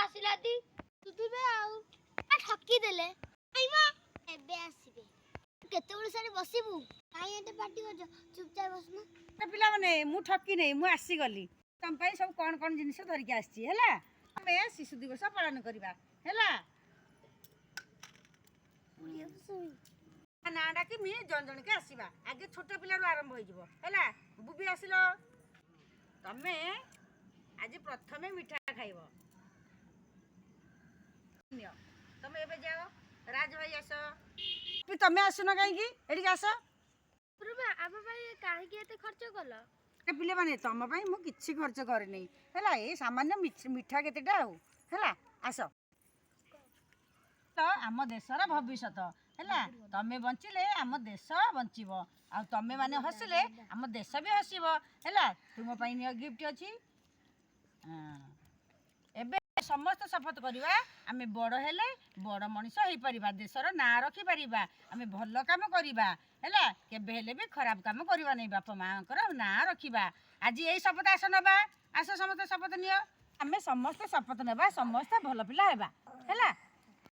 ଆସିଲାତି ତୁଥିବେ ଆଉ ଠକି ଦେଲେ ଆଇମା ଏବେ ଆସିବେ କେତେବେଳେ ସାରେ ବସିବୁ କାଇଁ ଏତେ ପାଟି କରୁଛ ଚୁପଚାପ ବସୁନ ପିଲାମାନେ ମୁଁ ଠକି ନାହିଁ ମୁଁ ଆସିଗଲି ତମ ପାଇଁ ସବୁ କ'ଣ କ'ଣ ଜିନିଷ ଧରିକି ଆସିଛି ହେଲା ଆମେ ଶିଶୁ ଦିବସ ପାଳନ କରିବା ହେଲା ନାଁ ଡାକିମି ଜଣ ଜଣକେ ଆସିବା ଆଗେ ଛୋଟ ପିଲାରୁ ଆରମ୍ଭ ହେଇଯିବ ହେଲା ବୁବି ଆସିଲ ତମେ ଆଜି ପ୍ରଥମେ ମିଠା ଖାଇବ ତମେ ଏବେ ଯାଅ ରାଜ ଭାଇ ଆସ ତମେ ଆସୁନ କାହିଁକି ଏଠିକି ଆସ ଆମ ପାଇଁ କାହିଁକି ଏତେ ଖର୍ଚ୍ଚ କଲ ପିଲାମାନେ ତମ ପାଇଁ ମୁଁ କିଛି ଖର୍ଚ୍ଚ କରିନି ହେଲା ଏଇ ସାମାନ୍ୟ ମିଠା କେତେଟା ଆଉ ହେଲା ଆସ ତ ଆମ ଦେଶର ଭବିଷ୍ୟତ ହେଲା ତମେ ବଞ୍ଚିଲେ ଆମ ଦେଶ ବଞ୍ଚିବ ଆଉ ତମେ ମାନେ ହସିଲେ ଆମ ଦେଶ ବି ହସିବ ହେଲା ତୁମ ପାଇଁ ନିଅ ଗିଫ୍ଟ ଅଛି ଏବେ ସମସ୍ତେ ଶପଥ କରିବା ଆମେ ବଡ଼ ହେଲେ ବଡ଼ ମଣିଷ ହେଇପାରିବା ଦେଶର ନାଁ ରଖିପାରିବା ଆମେ ଭଲ କାମ କରିବା ହେଲା କେବେ ହେଲେ ବି ଖରାପ କାମ କରିବା ନାହିଁ ବାପା ମାଆଙ୍କର ନାଁ ରଖିବା ଆଜି ଏଇ ଶପଥ ଆସ ନେବା ଆସ ସମସ୍ତେ ଶପଥ ନିଅ ଆମେ ସମସ୍ତେ ଶପଥ ନେବା ସମସ୍ତେ ଭଲ ପିଲା ହେବା ହେଲା